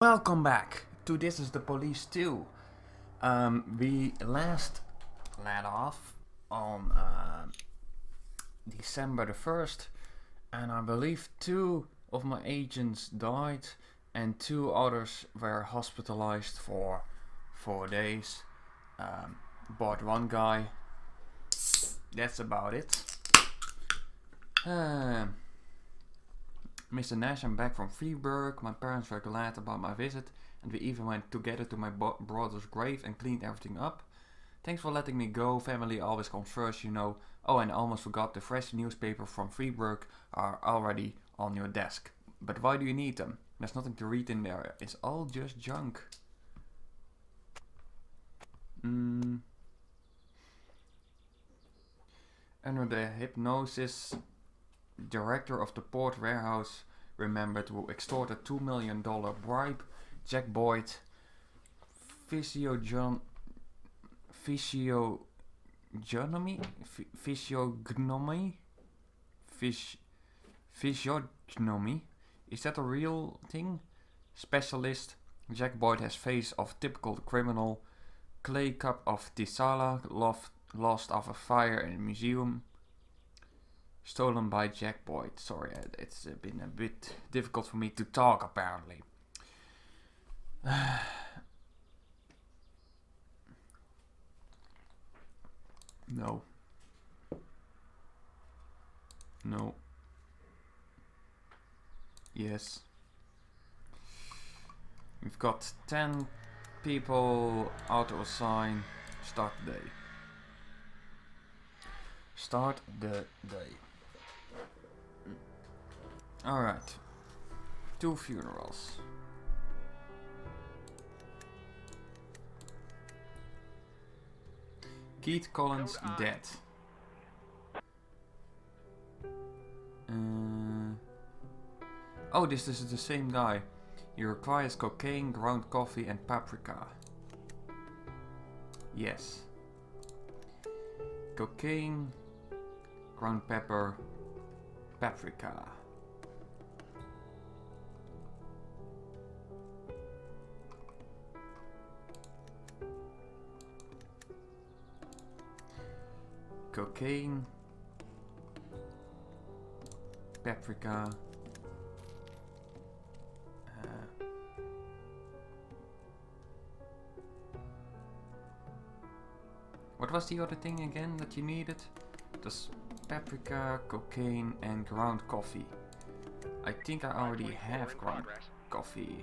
Welcome back to This is the Police 2. We last let off on December the 1st, and I believe 2 of my agents died and 2 others were hospitalized for 4 days. Bought 1 guy. That's about it. Mr. Nash, I'm back from Freiburg. My parents were glad about my visit, and we even went together to my brother's grave and cleaned everything up. Thanks for letting me go. Family always comes first, you know. Oh, and I almost forgot, the fresh newspaper from Freiburg are already on your desk. But why do you need them? There's nothing to read in there. It's all just junk. Under the hypnosis, director of the port warehouse remembered who extorted $2 million bribe. Jack Boyd, physiognomy, is that a real thing? Specialist. Jack Boyd has face of typical criminal. Clay cup of Tisala, lost of a fire in a museum. Stolen by Jack Boyd. Sorry, it's been a bit difficult for me to talk, apparently. No. No. Yes. We've got 10 people, auto assign, start the day. Start the day. Alright. 2 funerals. Keith Collins dead. Oh, this is the same guy. He requires cocaine, ground coffee and paprika. Yes. Cocaine, ground pepper, paprika. Cocaine, paprika, what was the other thing again that you needed? It was paprika, cocaine and ground coffee. I think I already have ground coffee.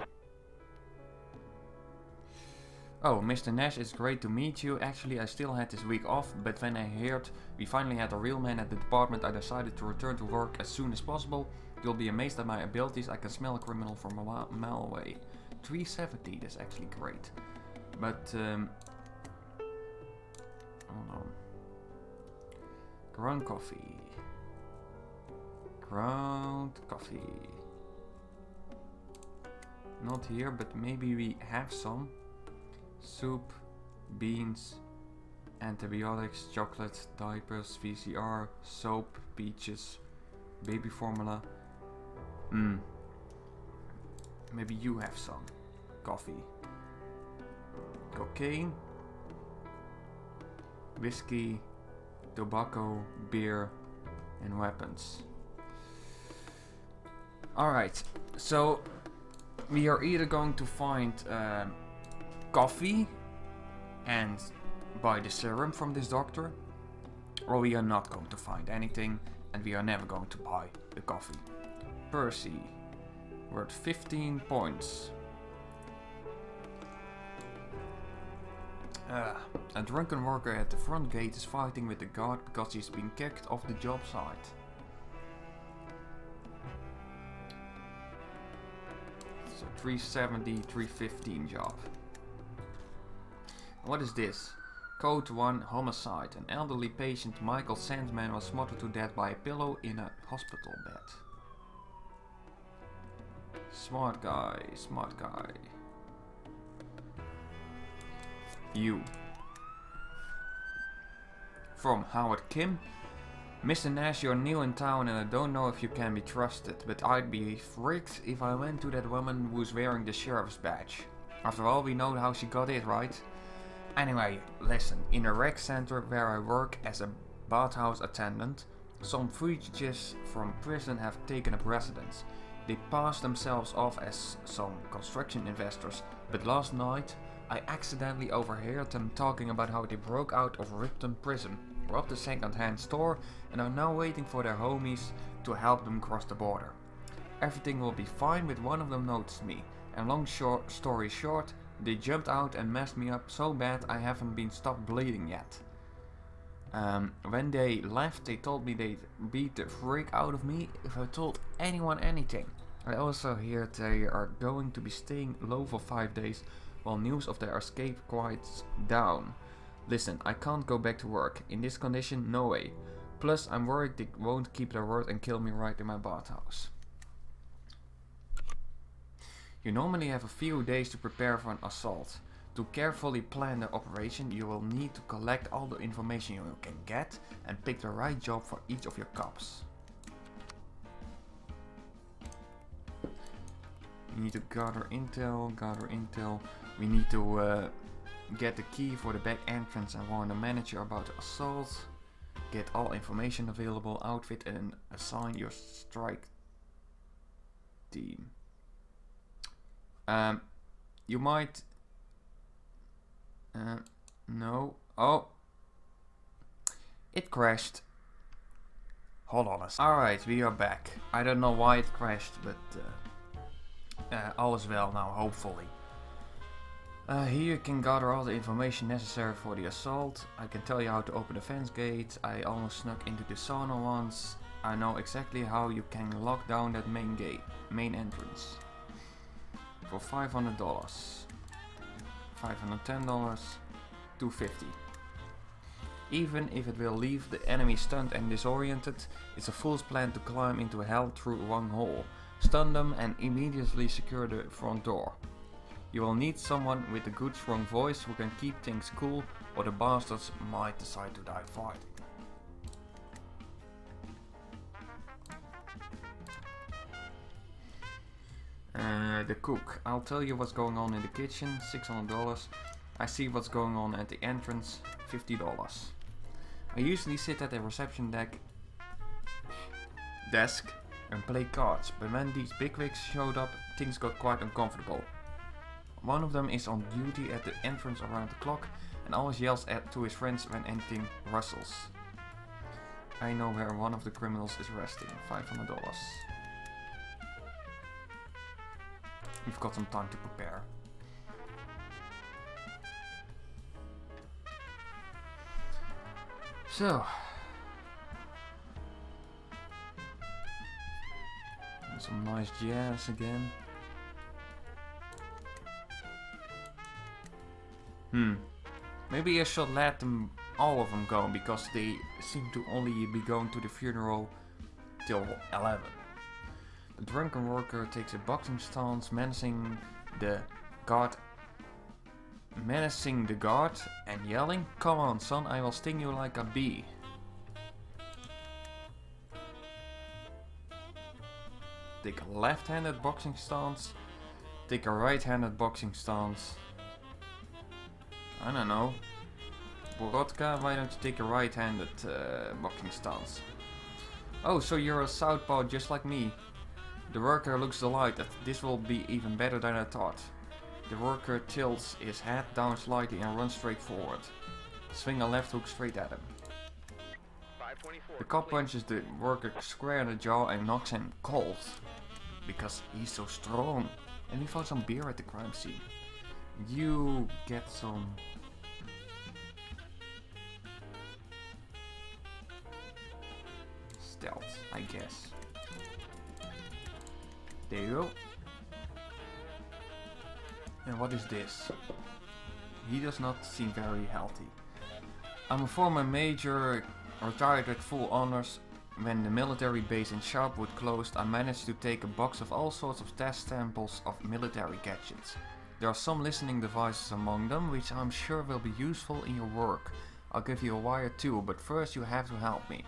Oh, Mr. Nash, it's great to meet you. Actually, I still had this week off, but when I heard we finally had a real man at the department, I decided to return to work as soon as possible. You'll be amazed at my abilities. I can smell a criminal from a mile away. 370, that's actually great. But, hold on. Ground coffee. Ground coffee. Not here, but maybe we have some. Soup, beans, antibiotics, chocolate, diapers, VCR, soap, peaches, baby formula. Maybe you have some. Coffee. Cocaine. Whiskey, tobacco, beer, and weapons. Alright, so we are either going to find coffee and buy the serum from this doctor, or we are not going to find anything and we are never going to buy the coffee. Percy, we're at 15 points. A drunken worker at the front gate is fighting with the guard because he's been kicked off the job site. So 370, 315 job. What is this? Code 1 homicide. An elderly patient, Michael Sandman, was smothered to death by a pillow in a hospital bed. Smart guy, smart guy. You. From Howard Kim. Mr. Nash, you're new in town and I don't know if you can be trusted, but I'd be fricked if I went to that woman who's wearing the sheriff's badge. After all, we know how she got it, right? Anyway, listen, in a rec center where I work as a bathhouse attendant, some fugitives from prison have taken up residence. They pass themselves off as some construction investors, but last night I accidentally overheard them talking about how they broke out of Ripton prison, robbed a second-hand store, and are now waiting for their homies to help them cross the border. Everything will be fine, but one of them noticed me, and story short, they jumped out and messed me up so bad I haven't been stopped bleeding yet. When they left, they told me they'd beat the freak out of me if I told anyone anything. I also hear they are going to be staying low for 5 days while news of their escape quiets down. Listen, I can't go back to work. In this condition, no way. Plus, I'm worried they won't keep their word and kill me right in my bathhouse. You normally have a few days to prepare for an assault. To carefully plan the operation, you will need to collect all the information you can get and pick the right job for each of your cops. We need to gather intel. We need to get the key for the back entrance and warn the manager about the assault. Get all information available, outfit and assign your strike team. You might... no. Oh. It crashed. Hold on a second. Alright, we are back. I don't know why it crashed, but all is well now, hopefully. Here you can gather all the information necessary for the assault. I can tell you how to open the fence gate. I almost snuck into the sauna once. I know exactly how you can lock down that main entrance. For $500. $510. $250. Even if it will leave the enemy stunned and disoriented, it's a fool's plan to climb into hell through one hole. Stun them and immediately secure the front door. You will need someone with a good strong voice who can keep things cool, or the bastards might decide to die fighting. The cook. I'll tell you what's going on in the kitchen, $600. I see what's going on at the entrance, $50. I usually sit at the reception desk and play cards, but when these bigwigs showed up, things got quite uncomfortable. One of them is on duty at the entrance around the clock and always yells to his friends when anything rustles. I know where one of the criminals is resting, $500. We've got some time to prepare. So, some nice jazz again. Maybe I should let all of them go, because they seem to only be going to the funeral till 11. The drunken worker takes a boxing stance, menacing the guard and yelling, "Come on, son, I will sting you like a bee." Take a left-handed boxing stance. Take a right-handed boxing stance. I don't know. Borodka, why don't you take a right-handed boxing stance? Oh, so you're a southpaw just like me. The worker looks delighted. This will be even better than I thought. The worker tilts his head down slightly and runs straight forward. Swing a left hook straight at him. The cop punches the worker square in the jaw and knocks him cold. Because he's so strong. And we found some beer at the crime scene. You get some... stealth, I guess. There you go. And what is this? He does not seem very healthy. I'm a former major, retired with full honors. When the military base in Sharpwood closed, I managed to take a box of all sorts of test samples of military gadgets. There are some listening devices among them, which I'm sure will be useful in your work. I'll give you a wire too, but first you have to help me.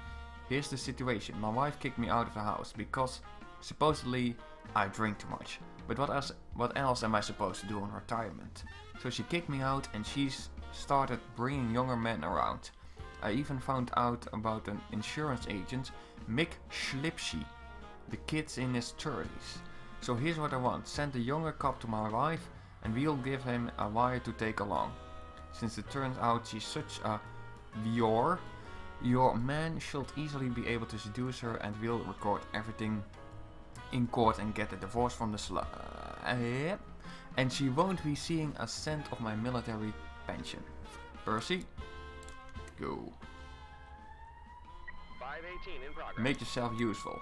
Here's the situation. My wife kicked me out of the house because supposedly I drink too much. But what else am I supposed to do in retirement? So she kicked me out and she's started bringing younger men around. I even found out about an insurance agent, Mick Schlipschi. The kid's in his 30s. So here's what I want. Send a younger cop to my wife and we'll give him a wire to take along. Since it turns out she's such a your man should easily be able to seduce her and we'll record everything in court and get a divorce from the slut. And she won't be seeing a cent of my military pension. Percy, go. 518 in progress. Make yourself useful.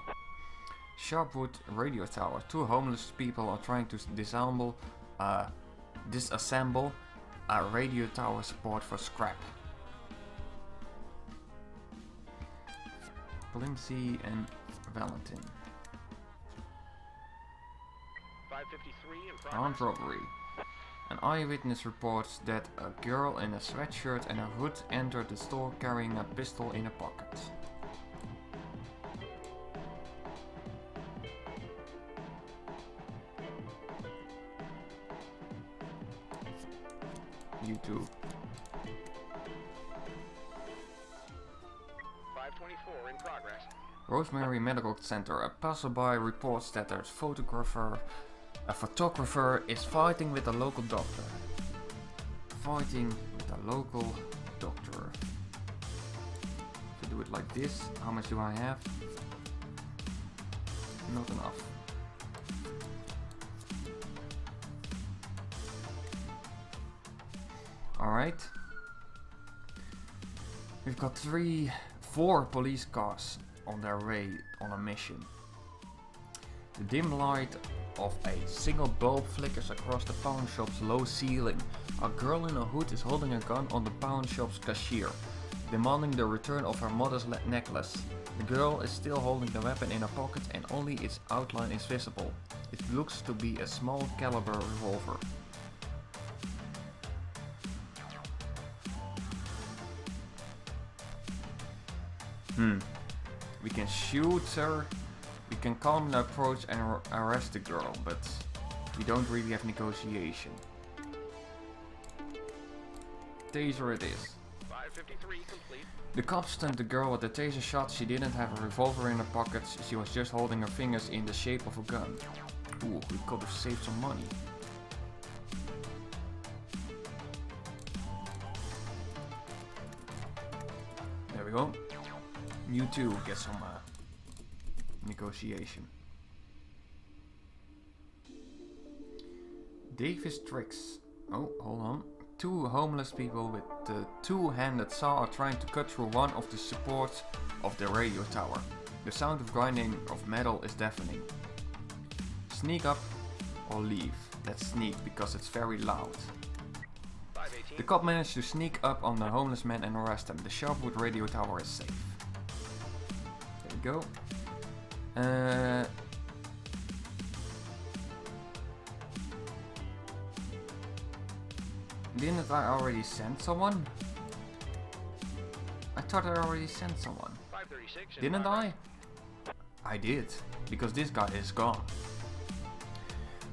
Sharpwood radio tower. 2 homeless people are trying to disassemble a radio tower support for scrap. Lindsay and Valentin. 553 in progress. Armed robbery. An eyewitness reports that a girl in a sweatshirt and a hood entered the store carrying a pistol in a pocket. YouTube. 524 in progress. Rosemary Medical Center. A passerby reports that a photographer is fighting with a local doctor. Fighting with a local doctor. If I do it like this, how much do I have? Not enough. Alright. We've got 4 police cars on their way on a mission. The dim light of a single bulb flickers across the pawn shop's low ceiling. A girl in a hood is holding a gun on the pawn shop's cashier, demanding the return of her mother's necklace. The girl is still holding the weapon in her pocket and only its outline is visible. It looks to be a small caliber revolver. We can shoot her, we can calmly approach and arrest the girl, but we don't really have negotiation. Taser it is. 553 complete. The cops stunned the girl with the taser shot. She didn't have a revolver in her pockets, she was just holding her fingers in the shape of a gun. Ooh, we could have saved some money. There we go. You too get some negotiation. Davis tricks. Oh, hold on. 2 homeless people with the 2-handed saw are trying to cut through one of the supports of the radio tower. The sound of grinding of metal is deafening. Sneak up or leave. Let's sneak because it's very loud. 518. The cop managed to sneak up on the homeless man and arrest him. The Sharpwood radio tower is safe. There we go. Didn't I already send someone? I thought I already sent someone. 536 in Didn't progress. I did, because this guy is gone.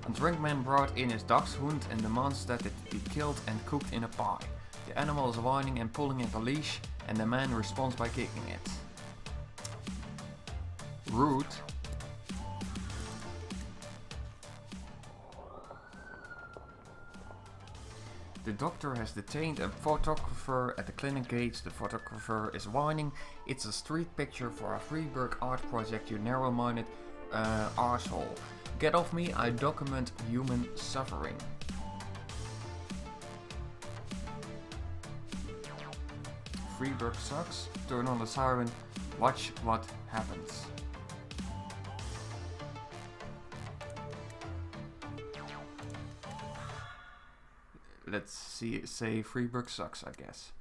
A drunk man brought in his dachshund and demands that it be killed and cooked in a pie. The animal is whining and pulling at the leash, and the man responds by kicking it. Rude. The doctor has detained a photographer at the clinic gates. The photographer is whining. It's a street picture for a Freiburg art project, you narrow-minded arsehole. Get off me, I document human suffering. Freiburg sucks. Turn on the siren. Watch what happens. Let's say Freiburg sucks, I guess.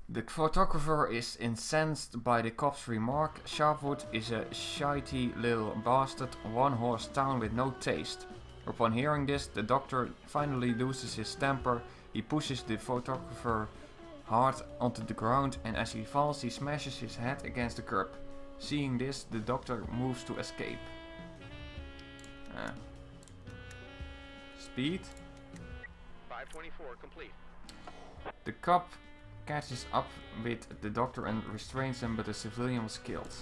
The photographer is incensed by the cop's remark. Sharpwood is a shitey little bastard, one-horse town with no taste. Upon hearing this, the doctor finally loses his temper. He pushes the photographer hard onto the ground, and as he falls he smashes his head against the curb. Seeing this, the doctor moves to escape. Speed. 524 complete. The cop catches up with the doctor and restrains him, but the civilian was killed.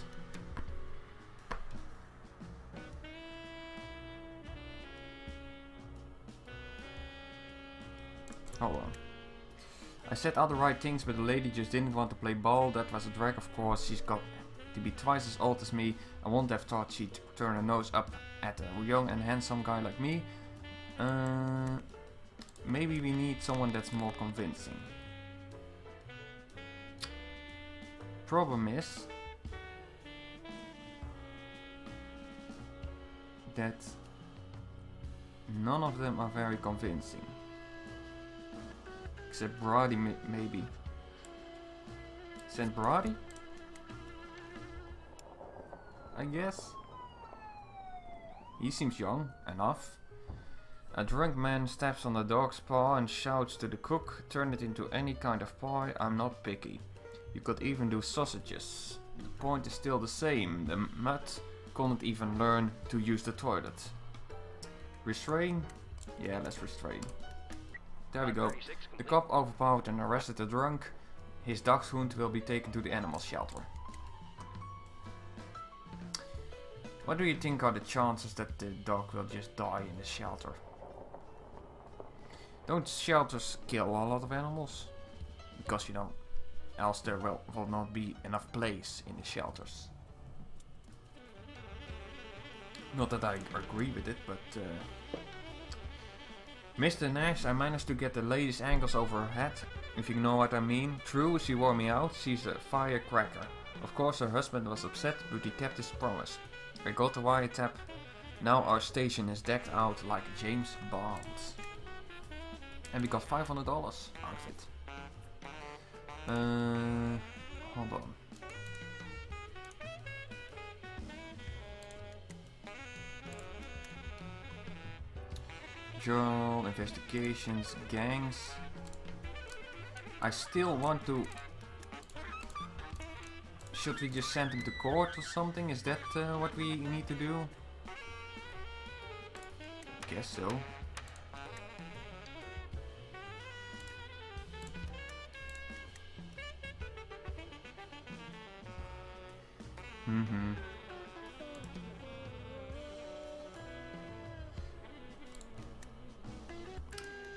Hold on. I said all the right things, but the lady just didn't want to play ball. That was a drag, of course. She's got to be twice as old as me. I wouldn't have thought she'd turn her nose up at a young and handsome guy like me. Maybe we need someone that's more convincing. Problem is that none of them are very convincing. Except Brody, maybe. Send Brody? I guess. He seems young enough. A drunk man steps on the dog's paw and shouts to the cook, turn it into any kind of pie, I'm not picky. You could even do sausages. The point is still the same, the mutt couldn't even learn to use the toilet. Restrain? Yeah, let's restrain. There we go. The cop overpowered and arrested the drunk. His dachshund will be taken to the animal shelter. What do you think are the chances that the dog will just die in the shelter? Don't shelters kill a lot of animals? Because, you know, else there will not be enough place in the shelters. Not that I agree with it, but... Mr. Nash, I managed to get the lady's ankles over her head, if you know what I mean. True, she wore me out, she's a firecracker. Of course her husband was upset, but he kept his promise. I got the wiretap. Now our station is decked out like James Bond. And we got $500 out of it. Hold on. Journal, investigations, gangs. I still want to... Should we just send him to court or something? Is that what we need to do? Guess so.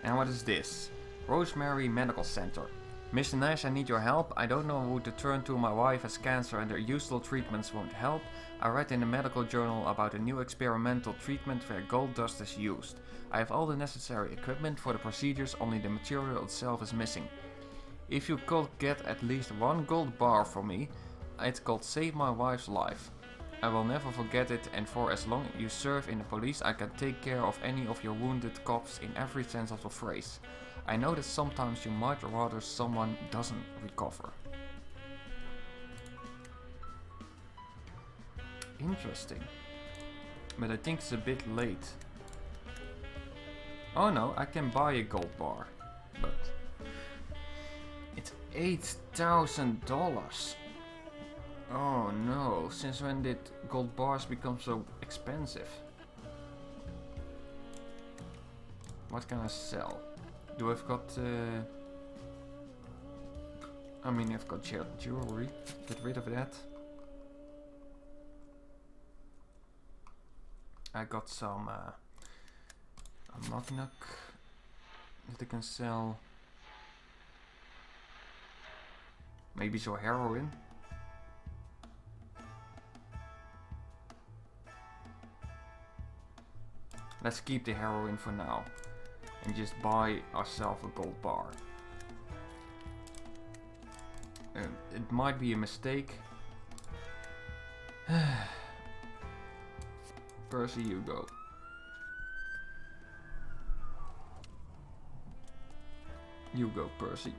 And what is this? Rosemary Medical Center. Mr. Nash, I need your help. I don't know who to turn to. My wife has cancer and their usual treatments won't help. I read in the medical journal about a new experimental treatment where gold dust is used. I have all the necessary equipment for the procedures, only the material itself is missing. If you could get at least one gold bar for me, it could save my wife's life. I will never forget it, and for as long as you serve in the police, I can take care of any of your wounded cops in every sense of the phrase. I know that sometimes you might rather someone doesn't recover. Interesting. But I think it's a bit late. Oh no, I can buy a gold bar. But it's $8,000. Oh no, since when did gold bars become so expensive? What can I sell? Do I've got... I mean, I've got jewelry. Get rid of that. I got some a knock that I can sell. Maybe some heroin. Let's keep the heroin for now and just buy ourselves a gold bar. It might be a mistake. Percy, you go. You go, Percy.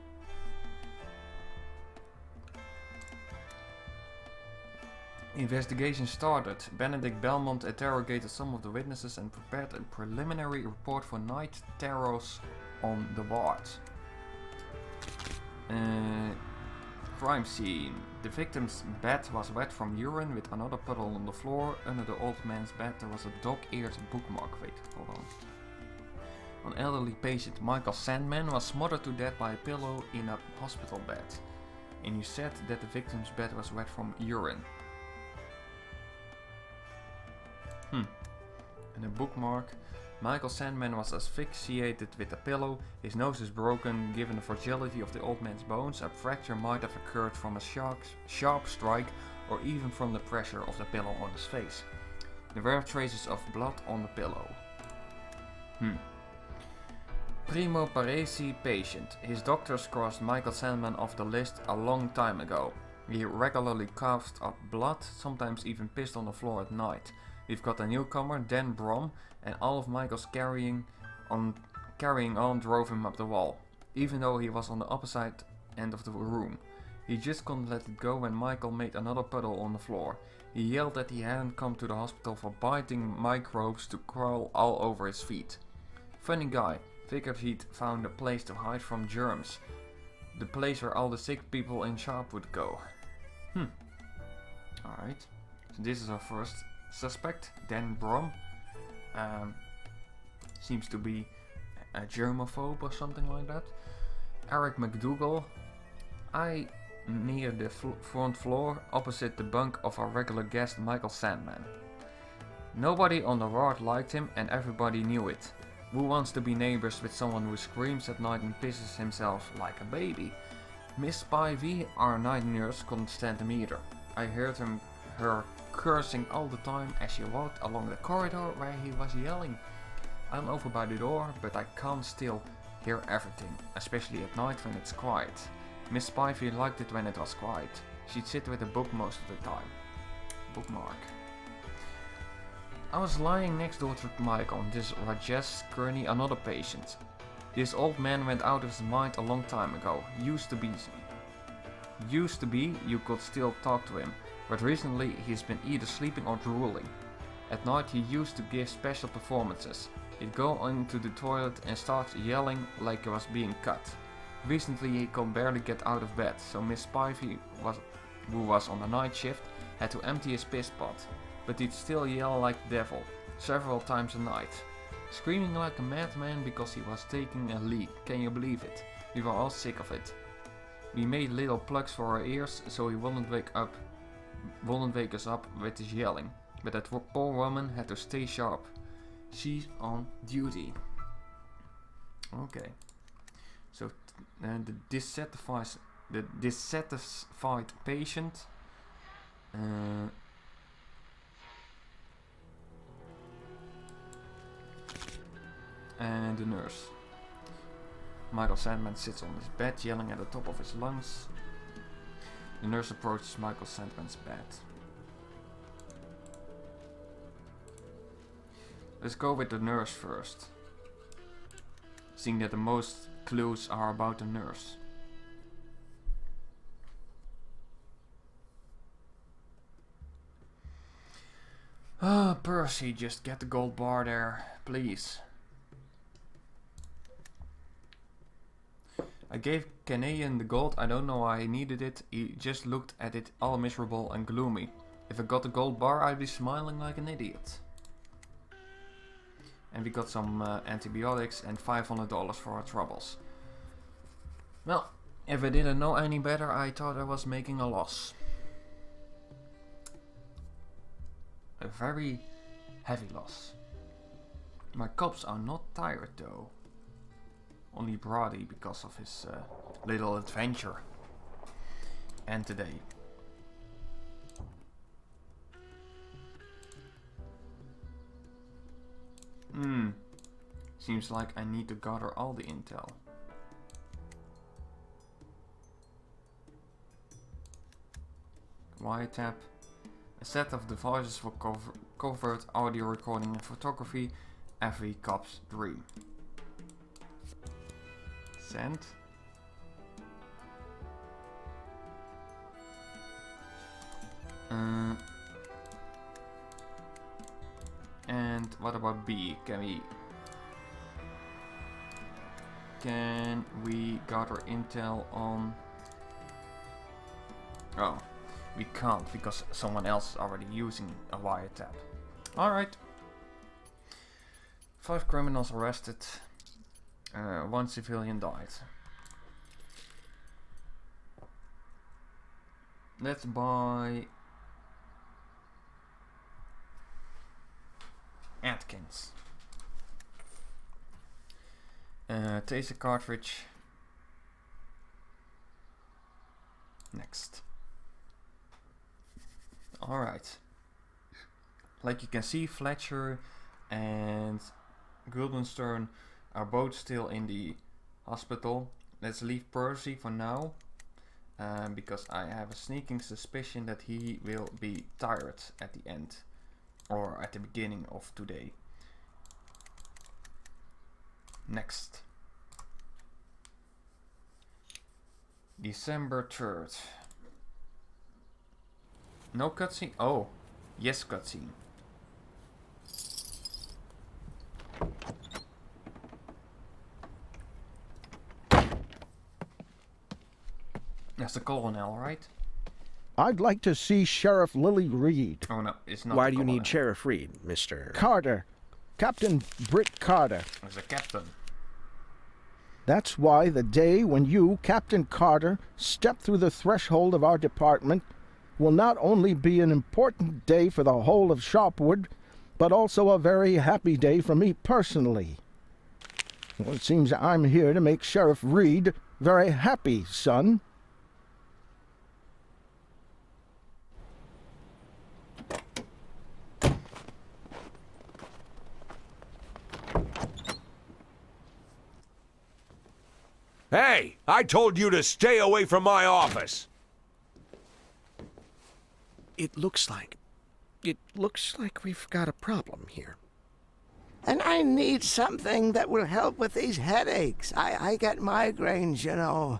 Investigation started. Benedict Belmont interrogated some of the witnesses and prepared a preliminary report for night terrors on the ward. Crime scene. The victim's bed was wet from urine with another puddle on the floor. Under the old man's bed there was a dog-eared bookmark. Wait, hold on. An elderly patient, Michael Sandman, was smothered to death by a pillow in a hospital bed. And you said that the victim's bed was wet from urine. And a bookmark. Michael Sandman was asphyxiated with a pillow. His nose is broken. Given the fragility of the old man's bones, a fracture might have occurred from a sharp strike or even from the pressure of the pillow on his face. There were traces of blood on the pillow. Primo Paresi patient. His doctors crossed Michael Sandman off the list a long time ago. He regularly coughed up blood, sometimes even pissed on the floor at night. We've got a newcomer, Dan Brom, and all of Michael's carrying on drove him up the wall, even though he was on the opposite end of the room. He just couldn't let it go when Michael made another puddle on the floor. He yelled that he hadn't come to the hospital for biting microbes to crawl all over his feet. Funny guy, figured he'd found a place to hide from germs. The place where all the sick people in Sharp would go. Alright, so this is our first suspect, Dan Brom. Seems to be a germaphobe or something like that. Eric McDougall. I near the front floor, opposite the bunk of our regular guest Michael Sandman. Nobody on the ward liked him and everybody knew it. Who wants to be neighbors with someone who screams at night and pisses himself like a baby? Miss Spivey, our night nurse, couldn't stand him either. I heard her cursing all the time as she walked along the corridor where he was yelling. I'm over by the door, but I can't still hear everything, especially at night when it's quiet. Miss Spivey liked it when it was quiet. She'd sit with a book most of the time. Bookmark. I was lying next door to Michael and this Rajesh Kearney, another patient. This old man went out of his mind a long time ago. Used to be you could still talk to him, but recently he's been either sleeping or drooling. At night he used to give special performances. He'd go into the toilet and start yelling like he was being cut. Recently he could barely get out of bed, so Miss Spivey, who was on the night shift, had to empty his piss pot. But he'd still yell like the devil, several times a night. Screaming like a madman because he was taking a leak, can you believe it? We were all sick of it. We made little plugs for our ears so he wouldn't wake us up with his yelling. But that poor woman had to stay sharp. She's on duty. Okay. So the dissatisfied patient. And the nurse. Michael Sandman sits on his bed, yelling at the top of his lungs. The nurse approaches Michael Sandman's bed. Let's go with the nurse first, seeing that the most clues are about the nurse. Ah, Percy, just get the gold bar there, please. I gave Canadian the gold, I don't know why he needed it, he just looked at it all miserable and gloomy. If I got the gold bar, I'd be smiling like an idiot. And we got some antibiotics and $500 for our troubles. Well, if I didn't know any better, I thought I was making a loss. A very heavy loss. My cops are not tired though. Only Brody because of his little adventure. And today. Seems like I need to gather all the intel. Wiretap. A set of devices for covert audio recording and photography. Every cop's dream. Send. And what about B? Can we... can we gather intel on... Oh, we can't because someone else is already using a wiretap. Alright. 5 criminals arrested. 1 civilian died. Let's buy Atkins. Taser cartridge. Next. Alright. Like you can see, Fletcher and Guildenstern are both still in the hospital. Let's leave Percy for now. Because I have a sneaking suspicion that he will be tired at the end. Or at the beginning of today. Next. December 3rd. No cutscene? Oh, yes cutscene. That's the colonel, right? I'd like to see Sheriff Lily Reed. Oh no, it's not. Why the do you colonel. need Sheriff Reed, Mr. Carter. Captain Britt Carter. There's a captain. That's why the day when you, Captain Carter, step through the threshold of our department will not only be an important day for the whole of Sharpwood, but also a very happy day for me personally. Well, it seems I'm here to make Sheriff Reed very happy, son. Hey, I told you to stay away from my office. It looks like we've got a problem here. And I need something that will help with these headaches. I get migraines, you know.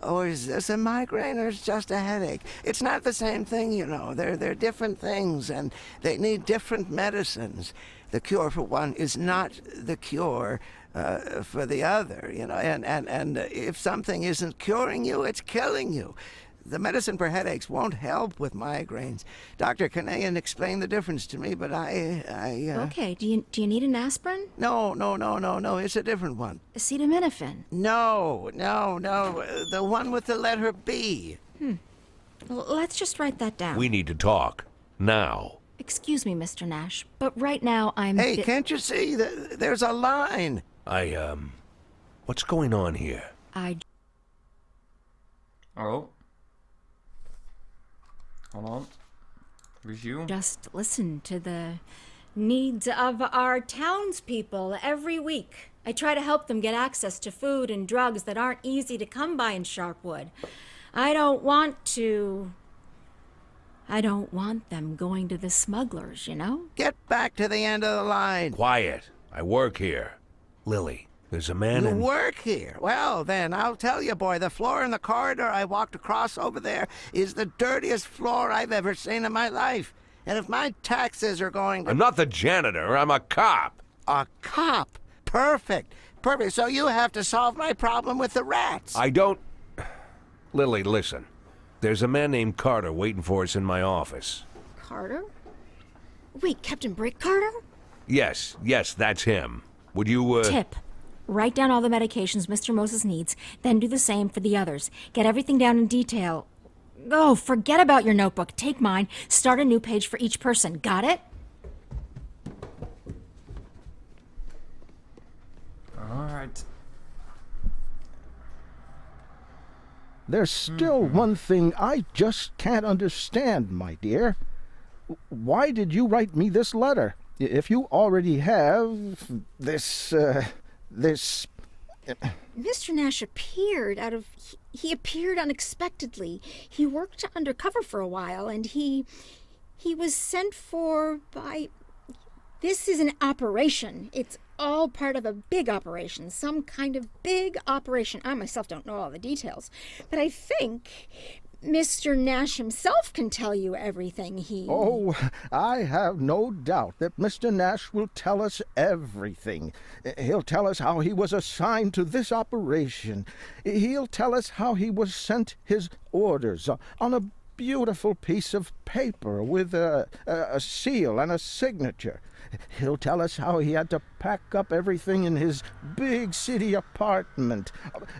Or is this a migraine or is it just a headache? It's not the same thing, you know. They're different things and they need different medicines. The cure for one is not the cure for the other, you know. And if something isn't curing you, it's killing you. The medicine for headaches won't help with migraines. Dr. Kanayan explained the difference to me, but Okay, do you need an aspirin? No, it's a different one. Acetaminophen? No, the one with the letter B. Well, let's just write that down. We need to talk. Now. Excuse me, Mr. Nash, but right now I'm... Hey, can't you see? There's a line. What's going on here? Oh. Hold on. Resume. Just listen to the needs of our townspeople every week. I try to help them get access to food and drugs that aren't easy to come by in Sharpwood. I don't want them going to the smugglers, you know? Get back to the end of the line. Quiet. I work here. Lily, there's a man You in... work here. Well, then, I'll tell you, boy, the floor in the corridor I walked across over there is the dirtiest floor I've ever seen in my life. And if my taxes are going to... I'm not the janitor. I'm a cop. A cop? Perfect. So you have to solve my problem with the rats. I don't... Lily, listen. There's a man named Carter waiting for us in my office. Carter? Wait, Captain Britt Carter? Yes, that's him. Would you, Tip. Write down all the medications Mr. Moses needs, then do the same for the others. Get everything down in detail. Oh, forget about your notebook. Take mine. Start a new page for each person. Got it? Alright. There's still one thing I just can't understand, my dear. Why did you write me this letter? If you already have this... Mr. Nash he appeared unexpectedly. He worked undercover for a while, and he was sent for by... This is an operation. It's all part of a big operation, some kind of big operation. I myself don't know all the details, but I think Mr. Nash himself can tell you everything. Oh, I have no doubt that Mr. Nash will tell us everything. He'll tell us how he was assigned to this operation. He'll tell us how he was sent his orders on a beautiful piece of paper with a seal and a signature. He'll tell us how he had to pack up everything in his big city apartment,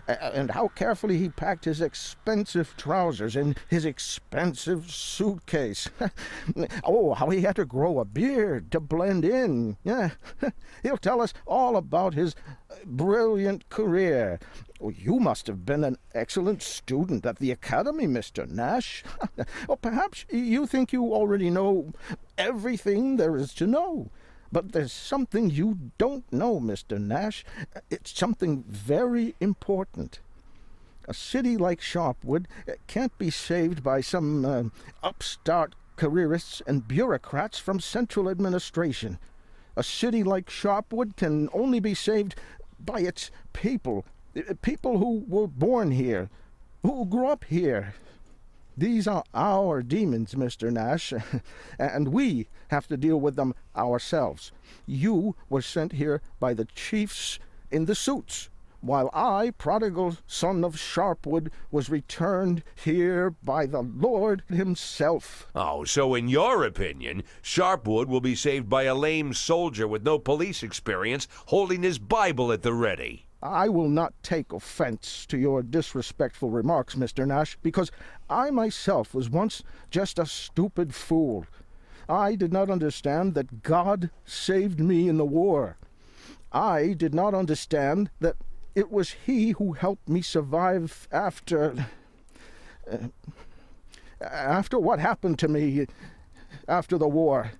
and how carefully he packed his expensive trousers in his expensive suitcase. Oh, how he had to grow a beard to blend in. Yeah, he'll tell us all about his brilliant career. Oh, you must have been an excellent student at the academy, Mr. Nash. Or perhaps you think you already know everything there is to know. But there's something you don't know, Mr. Nash. It's something very important. A city like Sharpwood can't be saved by some upstart careerists and bureaucrats from central administration. A city like Sharpwood can only be saved by its people. People who were born here, who grew up here. These are our demons, Mr. Nash, and we have to deal with them ourselves. You were sent here by the chiefs in the suits, while I, prodigal son of Sharpwood, was returned here by the Lord himself. Oh, so in your opinion, Sharpwood will be saved by a lame soldier with no police experience holding his Bible at the ready? I will not take offense to your disrespectful remarks, Mr. Nash, because I myself was once just a stupid fool. I did not understand that God saved me in the war. I did not understand that it was He who helped me survive after what happened to me after the war.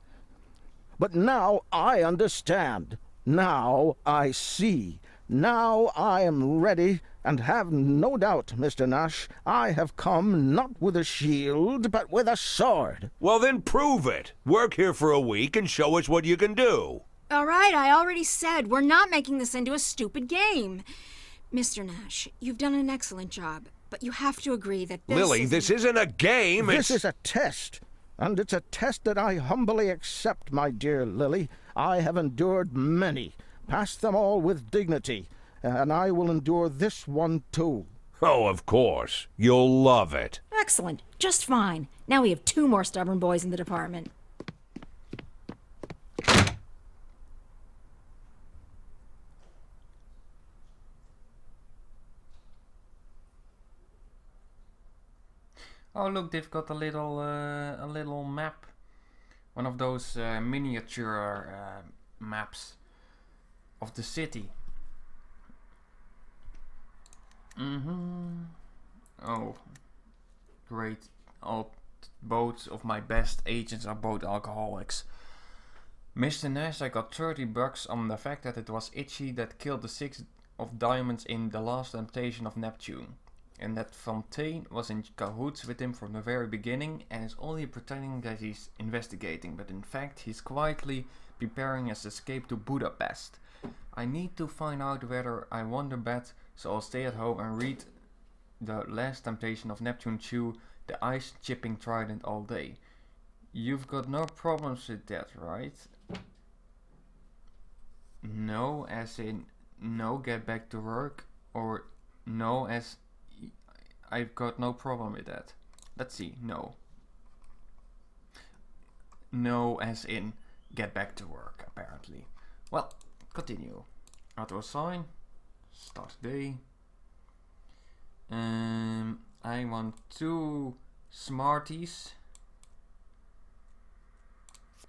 But now I understand. Now I see. Now I am ready, and have no doubt, Mr. Nash, I have come not with a shield, but with a sword. Well, then prove it. Work here for a week and show us what you can do. All right, I already said we're not making this into a stupid game. Mr. Nash, you've done an excellent job, but you have to agree that this isn't a game. This is a test, and it's a test that I humbly accept, my dear Lily. I have endured many. Passed them all with dignity, and I will endure this one too. Oh, of course. You'll love it. Excellent. Just fine. Now we have 2 more stubborn boys in the department. Oh, look, they've got a little map. One of those miniature maps of the city. Oh, great. Both of my best agents are both alcoholics. Mr. Nash, I got $30 on the fact that it was Itchy that killed the 6 of diamonds in The Last Temptation of Neptune, and that Fontaine was in cahoots with him from the very beginning and is only pretending that he's investigating, but in fact he's quietly preparing his escape to Budapest. I need to find out whether I won the bet, so I'll stay at home and read The Last Temptation of Neptune chew the ice-chipping trident all day. You've got no problems with that, right? No, as in no, get back to work, or no, as I've got no problem with that. Let's see, no. No, as in get back to work, apparently. Well, continue. Auto assign. Start day. I want 2 Smarties.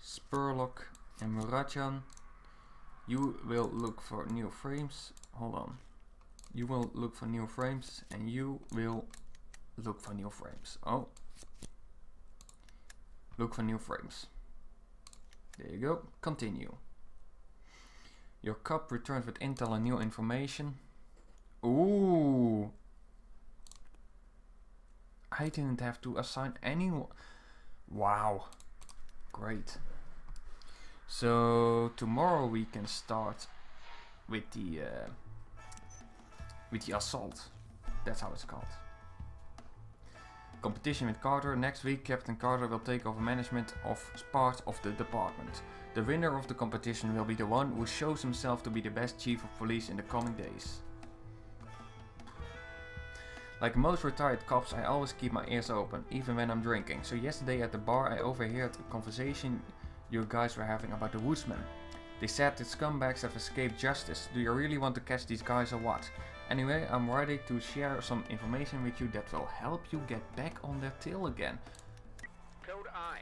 Spurlock and Muratjan. You will look for new frames. Hold on. You will look for new frames, and you will look for new frames. Oh. Look for new frames. There you go. Continue. Your cop returns with intel and new information. Ooh. I didn't have to assign anyone. Wow. Great. So tomorrow we can start with the assault. That's how it's called. Competition with Carter. Next week, Captain Carter will take over management of part of the department. The winner of the competition will be the one who shows himself to be the best chief of police in the coming days. Like most retired cops, I always keep my ears open, even when I'm drinking. So yesterday at the bar, I overheard a conversation you guys were having about the Woodsman. They said the scumbags have escaped justice. Do you really want to catch these guys or what? Anyway, I'm ready to share some information with you that will help you get back on their tail again. Code I.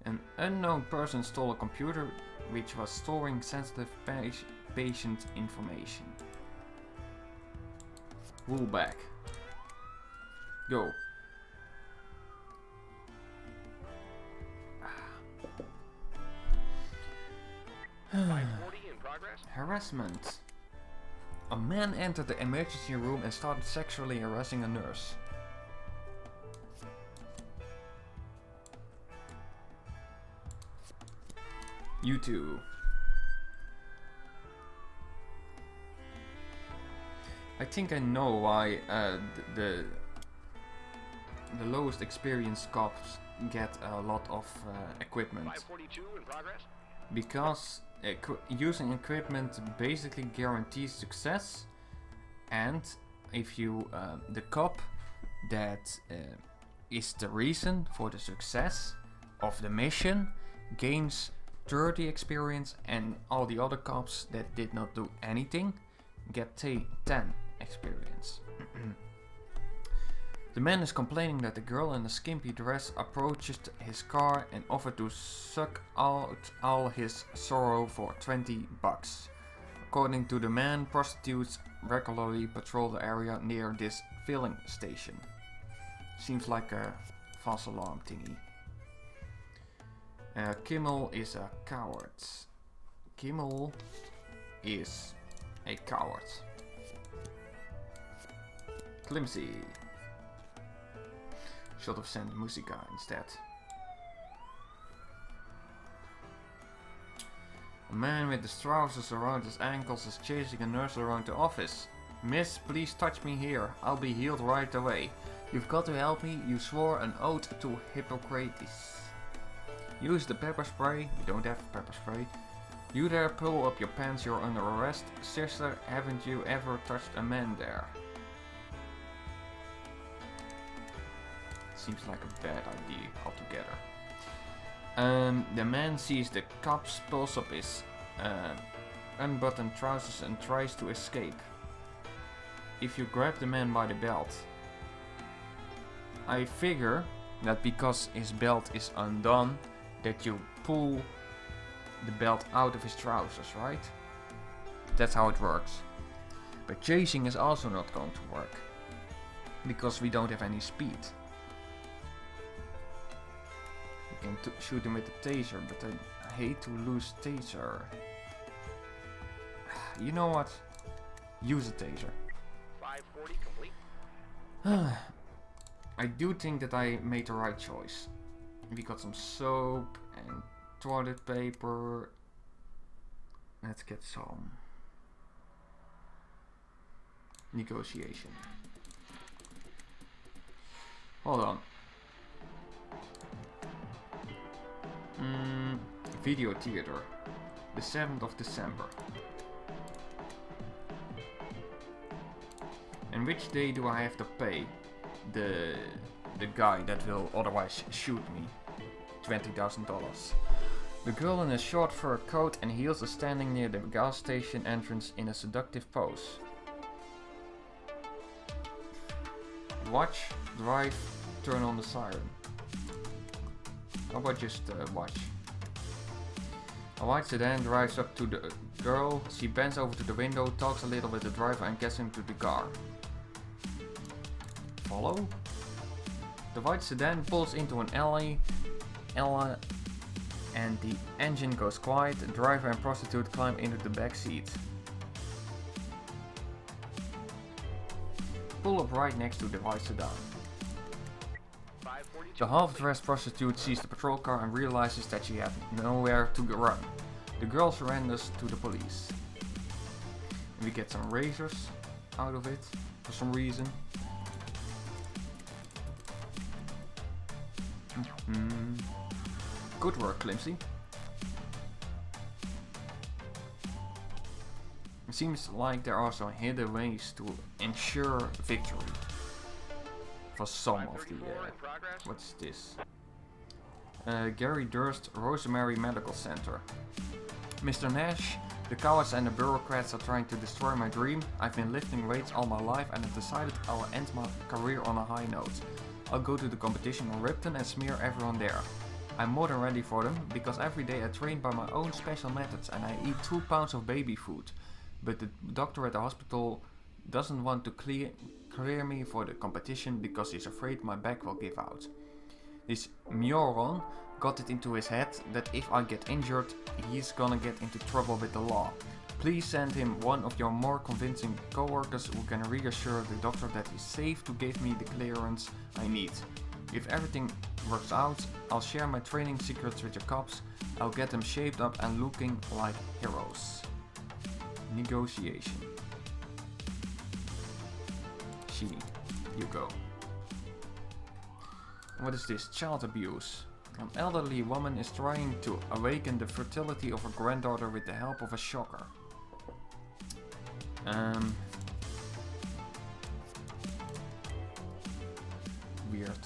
An unknown person stole a computer which was storing sensitive patient information. Rule back. Go. 540 in progress. Harassment. A man entered the emergency room and started sexually harassing a nurse. You too. I think I know why the lowest experienced cops get a lot of equipment. 542 in progress. Because using equipment basically guarantees success, and if you the cop that is the reason for the success of the mission gains 30 experience, and all the other cops that did not do anything get 10 experience. The man is complaining that the girl in a skimpy dress approaches his car and offered to suck out all his sorrow for 20 bucks. According to the man, prostitutes regularly patrol the area near this filling station. Seems like a false alarm thingy. Kimmel is a coward. Kimmel is a coward. Clumsy. Should have sent Musica instead. A man with his trousers around his ankles is chasing a nurse around the office. Miss, please touch me here. I'll be healed right away. You've got to help me. You swore an oath to Hippocrates. Use the pepper spray. We don't have pepper spray. You there, pull up your pants. You're under arrest. Sister, haven't you ever touched a man there? Seems like a bad idea altogether. The man sees the cops, pulls up his unbuttoned trousers and tries to escape. If you grab the man by the belt, I figure that because his belt is undone, that you pull the belt out of his trousers, right? That's how it works. But chasing is also not going to work, because we don't have any speed. We can shoot him with a taser, but I hate to lose taser. You know what? Use a taser. 540 complete. I do think that I made the right choice. We got some soap and toilet paper. Let's get some negotiation. Hold on. Video theater, the 7th of December. And which day do I have to pay the guy that will otherwise shoot me? $20,000. The girl in a short fur coat and heels is standing near the gas station entrance in a seductive pose. Watch, drive, turn on the siren. How about just watch? A white sedan drives up to the girl. She bends over to the window, talks a little with the driver and gets into the car. Follow? The white sedan pulls into an alley, and the engine goes quiet. The driver and prostitute climb into the back seat. Pull up right next to the white sedan. The half-dressed prostitute sees the patrol car and realizes that she has nowhere to run. The girl surrenders to the police. And we get some razors out of it for some reason. Good work, Climsy. It seems like there are some hidden ways to ensure victory. For some of the... 534 in progress. what's this? Gary Durst, Rosemary Medical Center. Mr. Nash, the cowards and the bureaucrats are trying to destroy my dream. I've been lifting weights all my life and have decided I'll end my career on a high note. I'll go to the competition in Ripton and smear everyone there. I'm more than ready for them, because every day I train by my own special methods and I eat 2 pounds of baby food. But the doctor at the hospital doesn't want to clear me for the competition because he's afraid my back will give out. This moron got it into his head that if I get injured, he's gonna get into trouble with the law. Please send him one of your more convincing co-workers who can reassure the doctor that he's safe to give me the clearance I need. If everything works out, I'll share my training secrets with the cops. I'll get them shaped up and looking like heroes. Negotiation. Sheeny, you go. What is this? Child abuse. An elderly woman is trying to awaken the fertility of her granddaughter with the help of a shocker. Weird.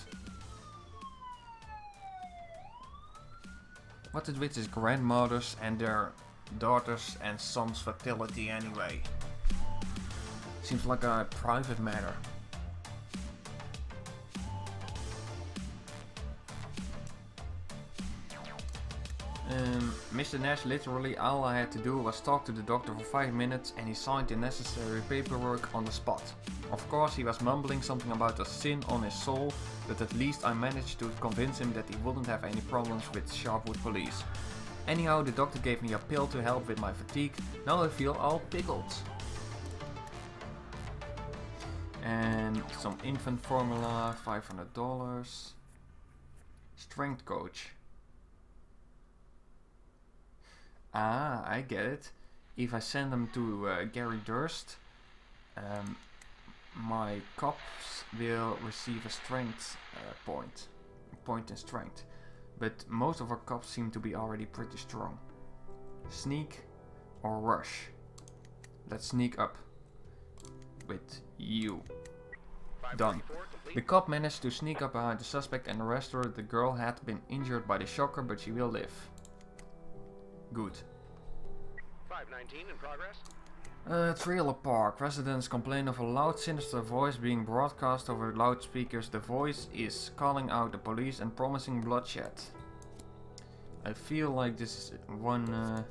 What is with these grandmothers and their daughters and sons' fertility anyway? Seems like a private matter. Mr. Nash, literally all I had to do was talk to the doctor for 5 minutes and he signed the necessary paperwork on the spot. Of course he was mumbling something about a sin on his soul, but at least I managed to convince him that he wouldn't have any problems with Sharpwood police. Anyhow, the doctor gave me a pill to help with my fatigue. Now I feel all pickled. And some infant formula, $500. Strength coach. Ah, I get it. If I send them to Gary Durst, my cops will receive a strength point in strength. But most of our cops seem to be already pretty strong. Sneak or rush? Let's sneak up with you. Done. The cop managed to sneak up behind the suspect and arrest her. The girl had been injured by the shocker, but she will live. Good. 519 in progress. Trailer park. Residents complain of a loud, sinister voice being broadcast over loudspeakers. The voice is calling out the police and promising bloodshed. I feel like this is one...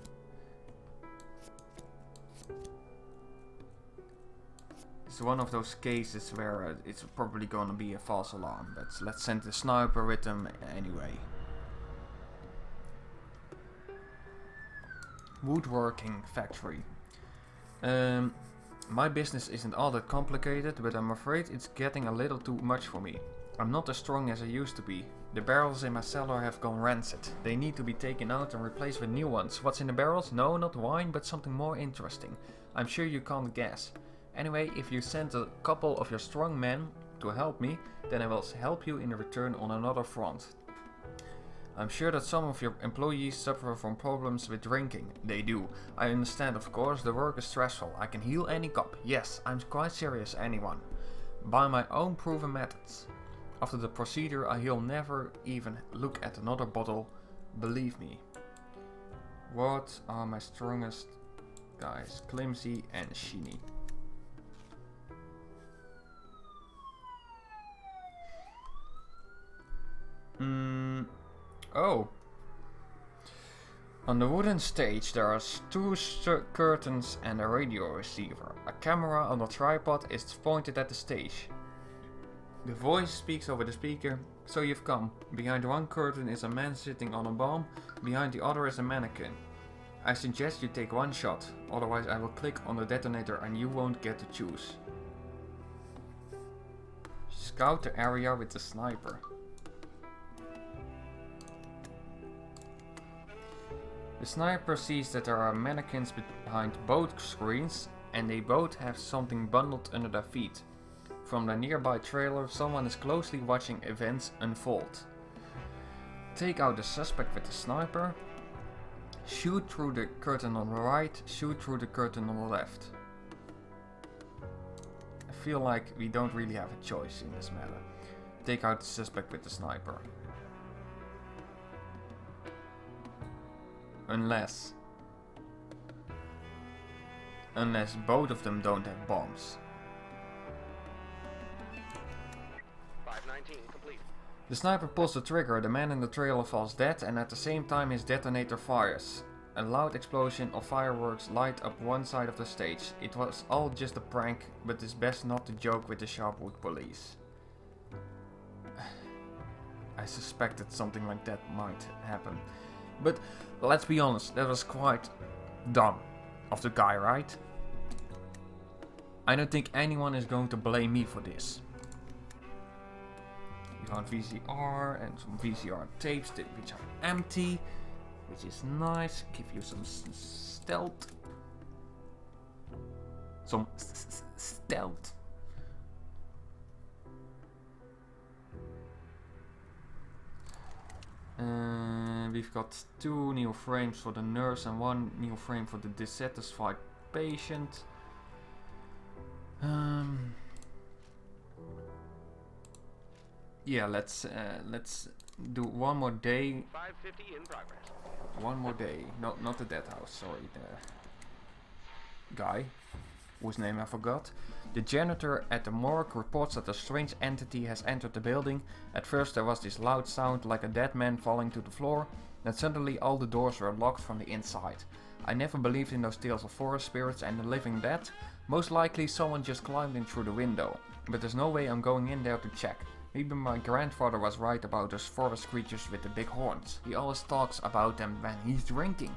it's one of those cases where it's probably gonna be a false alarm. But let's send the sniper with them anyway. Woodworking factory. My business isn't all that complicated, but I'm afraid it's getting a little too much for me. I'm not as strong as I used to be. The barrels in my cellar have gone rancid. They need to be taken out and replaced with new ones. What's in the barrels? No, not wine, but something more interesting. I'm sure you can't guess. Anyway, if you send a couple of your strong men to help me, then I will help you in return on another front. I'm sure that some of your employees suffer from problems with drinking. They do. I understand, of course, the work is stressful. I can heal any cop. Yes, I'm quite serious, anyone. By my own proven methods. After the procedure, he'll never even look at another bottle. Believe me. What are my strongest guys? Climsy and Sheeny. Oh. On the wooden stage there are 2 curtains and a radio receiver. A camera on a tripod is pointed at the stage. The voice speaks over the speaker. So you've come. Behind one curtain is a man sitting on a bomb. Behind the other is a mannequin. I suggest you take one shot. Otherwise I will click on the detonator and you won't get to choose. Scout the area with the sniper. The sniper sees that there are mannequins behind both screens and they both have something bundled under their feet. From the nearby trailer, someone is closely watching events unfold. Take out the suspect with the sniper. Shoot through the curtain on the right. Shoot through the curtain on the left. I feel like we don't really have a choice in this matter. Take out the suspect with the sniper. Unless both of them don't have bombs. 519 complete. The sniper pulls the trigger, the man in the trailer falls dead, and at the same time his detonator fires. A loud explosion of fireworks light up one side of the stage. It was all just a prank, but it's best not to joke with the Sharpwood police. I suspected something like that might happen. But let's be honest, that was quite dumb of the guy, right? I don't think anyone is going to blame me for this. We found VCR and some VCR tapes which are empty, which is nice. Give you some stealth. Some stealth. We've got 2 new frames for the nurse and 1 new frame for the dissatisfied patient. Yeah, let's do one more day. 550 in progress. One more day. No, not the dead house. Sorry, the guy whose name I forgot. The janitor at the morgue reports that a strange entity has entered the building. At first there was this loud sound like a dead man falling to the floor. Then suddenly all the doors were locked from the inside. I never believed in those tales of forest spirits and the living dead. Most likely someone just climbed in through the window. But there's no way I'm going in there to check. Maybe my grandfather was right about those forest creatures with the big horns. He always talks about them when he's drinking.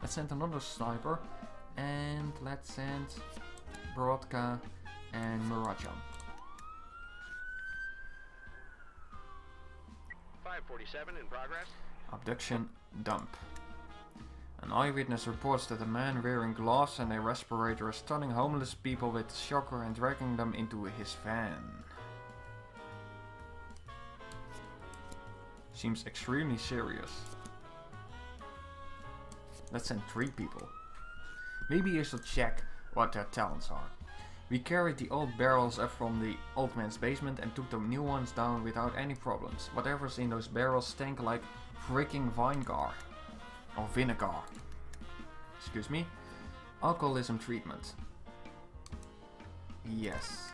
Let's send another sniper. And let's send Brodka and Murajan. 547 in progress. Abduction dump. An eyewitness reports that a man wearing gloves and a respirator is stunning homeless people with a shocker and dragging them into his van. Seems extremely serious. Let's send 3 people. Maybe you should check what their talents are. We carried the old barrels up from the old man's basement and took the new ones down without any problems. Whatever's in those barrels stank like freaking vinegar. Or vinegar. Excuse me. Alcoholism treatment. Yes.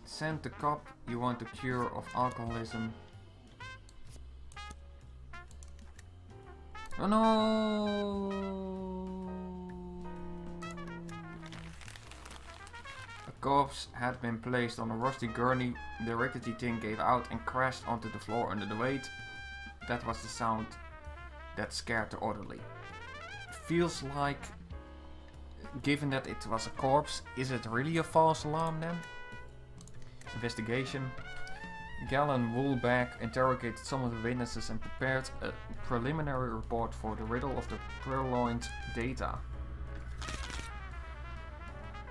Send the cop you want a cure of alcoholism. Oh no! A corpse had been placed on a rusty gurney. The rickety thing gave out and crashed onto the floor under the weight. That was the sound that scared the orderly. Feels like, given that it was a corpse, is it really a false alarm then? Investigation. Galen Woolbach interrogated some of the witnesses and prepared a preliminary report for the riddle of the purloined data.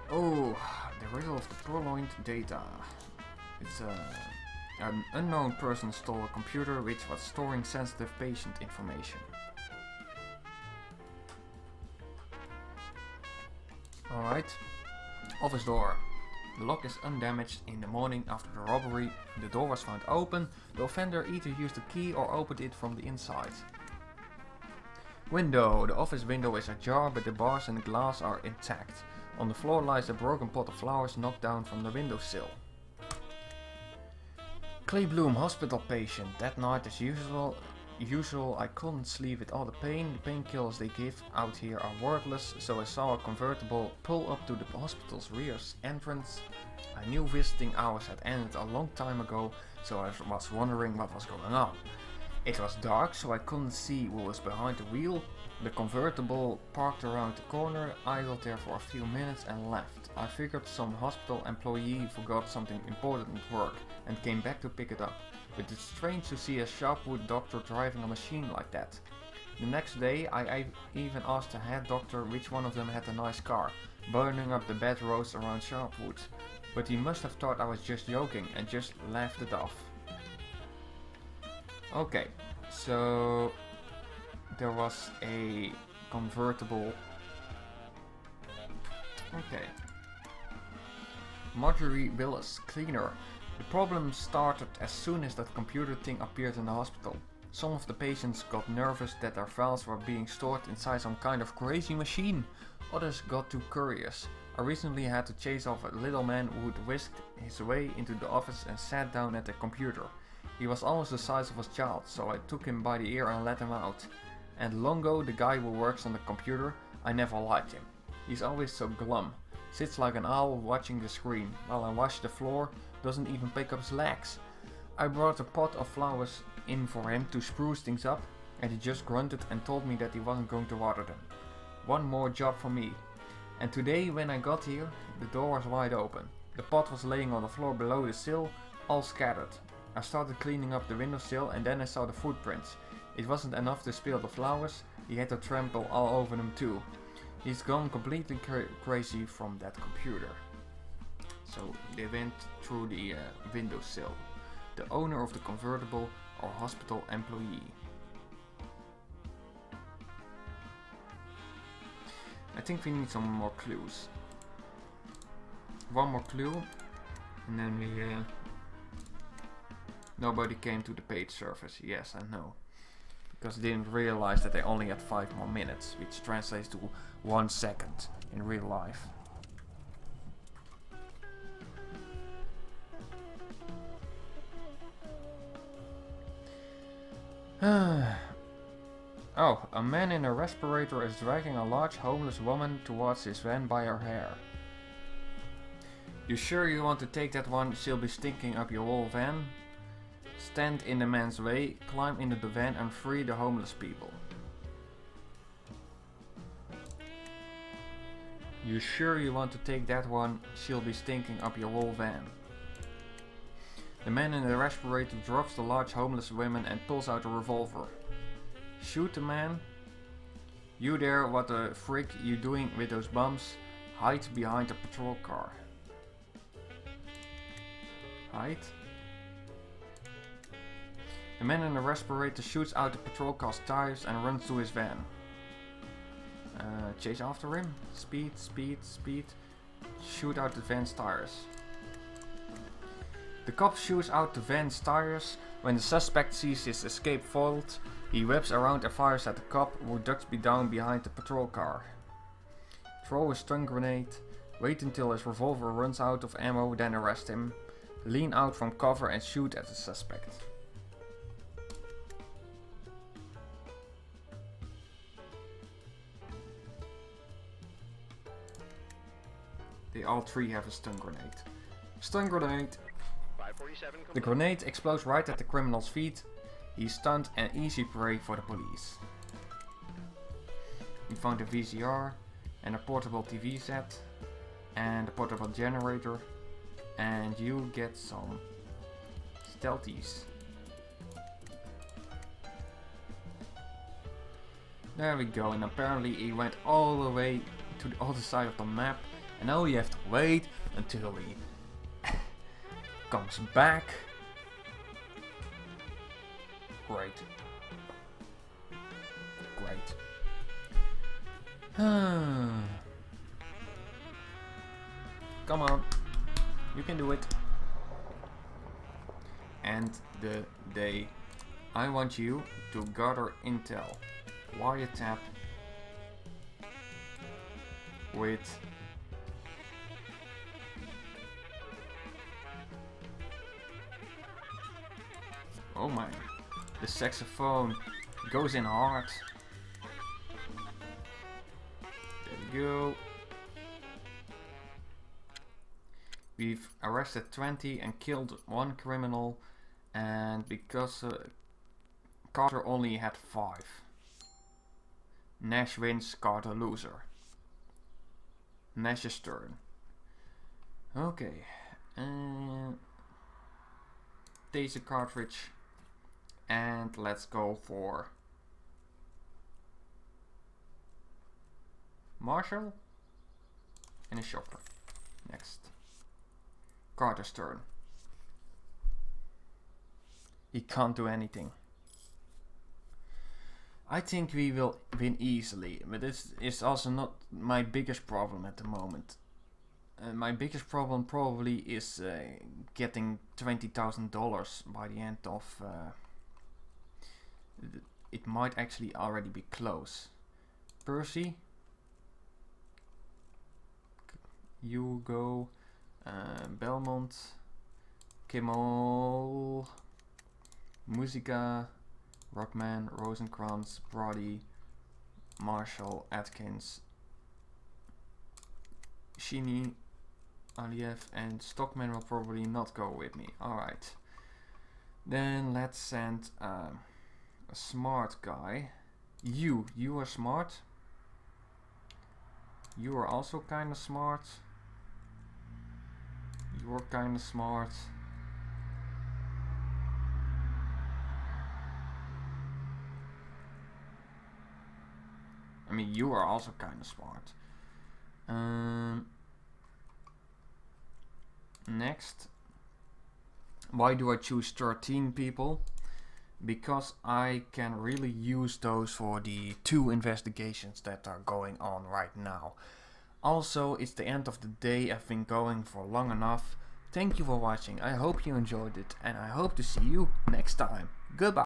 Oh, the riddle of the purloined data. It's an unknown person stole a computer which was storing sensitive patient information. Alright. Office door. The lock is undamaged. In the morning after the robbery, the door was found open. The offender either used a key or opened it from the inside. Window. The office window is ajar, but the bars and the glass are intact. On the floor lies a broken pot of flowers knocked down from the windowsill. Clay Bloom, hospital patient. That night as usual I couldn't sleep with all the pain. The painkillers they give out here are worthless, so I saw a convertible pull up to the hospital's rear entrance. I knew visiting hours had ended a long time ago, so I was wondering what was going on. It was dark, so I couldn't see who was behind the wheel. The convertible parked around the corner, idled there for a few minutes and left. I figured some hospital employee forgot something important at work and came back to pick it up. But it's strange to see a Sharpwood doctor driving a machine like that. The next day, I even asked the head doctor which one of them had a nice car, burning up the bad roads around Sharpwood. But he must have thought I was just joking and just laughed it off. Okay, so there was a convertible. Okay. Marjorie Willis, cleaner. The problem started as soon as that computer thing appeared in the hospital. Some of the patients got nervous that their files were being stored inside some kind of crazy machine. Others got too curious. I recently had to chase off a little man who had whisked his way into the office and sat down at the computer. He was almost the size of a child, so I took him by the ear and let him out. And Longo, the guy who works on the computer, I never liked him. He's always so glum. Sits like an owl watching the screen, while I wash the floor, doesn't even pick up his legs. I brought a pot of flowers in for him to spruce things up, and he just grunted and told me that he wasn't going to water them. One more job for me. And today when I got here, the door was wide open. The pot was laying on the floor below the sill, all scattered. I started cleaning up the windowsill and then I saw the footprints. It wasn't enough to spill the flowers, he had to trample all over them too. He's gone completely crazy from that computer. So they went through the windowsill. The owner of the convertible or hospital employee. I think we need some more clues. One more clue, and then we. Nobody came to the page surface. Yes, I know. Because they didn't realize that they only had 5 more minutes, which translates to 1 second in real life. Oh, a man in a respirator is dragging a large homeless woman towards his van by her hair. You sure you want to take that one? She'll be stinking up your whole van. Stand in the man's way, climb into the van and free the homeless people. You sure you want to take that one? She'll be stinking up your whole van. The man in the respirator drops the large homeless woman and pulls out a revolver. Shoot the man. You there, what the frick you doing with those bums? Hide behind a patrol car. Hide. The man in the respirator shoots out the patrol car's tires and runs to his van. Chase after him. Speed, speed, speed. Shoot out the van's tires. The cop shoots out the van's tires. When the suspect sees his escape foiled, he whips around and fires at the cop, who ducks down behind the patrol car. Throw a stun grenade. Wait until his revolver runs out of ammo, then arrest him. Lean out from cover and shoot at the suspect. They all 3 have a stun grenade. Stun grenade! 547 The grenade explodes right at the criminal's feet. He's stunned and easy prey for the police. We found a VCR and a portable TV set and a portable generator, and you get some stealthies. There we go, and apparently he went all the way to the other side of the map, and now we have to wait until he comes back. Great. Great. Come on. You can do it. And the day I want you to gather intel. Wiretap with oh my, the saxophone goes in hard. There we go. We've arrested 20 and killed 1 criminal, and because Carter only had 5. Nash wins, Carter loser. Nash's turn. Okay. Taser cartridge. And let's go for Marshall and a shopper. Next. Carter's turn. He can't do anything. I think we will win easily, but this is also not my biggest problem at the moment. My biggest problem probably is getting $20,000 by the end of... it might actually already be close. Percy, Hugo, Belmont, Kimmel, Musica, Rockman, Rosenkrantz, Brody, Marshall, Atkins, Sheeny, Aliev, and Stockman will probably not go with me. Alright. Then let's send a smart guy. You are smart. You are also kinda smart. You're kinda smart. I mean, you are also kinda smart. Next. Why do I choose 13 people? Because I can really use those for the 2 investigations that are going on right now. Also, it's the end of the day. I've been going for long enough. Thank you for watching. I hope you enjoyed it, and I hope to see you next time. Goodbye.